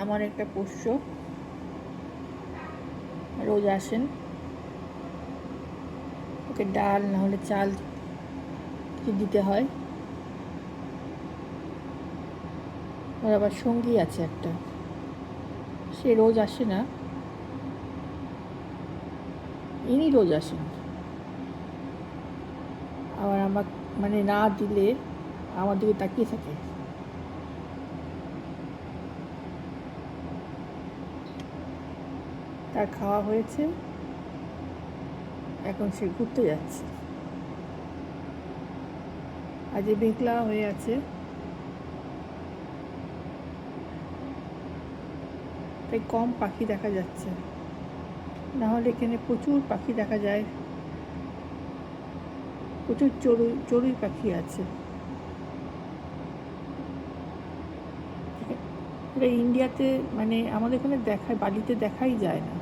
আমার একটা পোষ্য, রোজ আসেন, ওকে ডাল না হলে চাল কিছু দিতে হয়। ওর আবার সঙ্গী আছে একটা, সে রোজ আসে না, ইনি রোজ আসেন। আবার আমার মানে না দিলে আমার দিকে তাকিয়ে থাকে। তার খাওয়া হয়েছে, এখন সে ঘুরতে যাচ্ছে। আজ মেঘলা হয়ে আছে, তাই কম পাখি দেখা যাচ্ছে, না হলে এখানে প্রচুর পাখি দেখা যায়, প্রচুর চড়ুই পাখি আছে। এটা ইন্ডিয়াতে মানে আমাদের এখানে বালিতে দেখাই যায় না।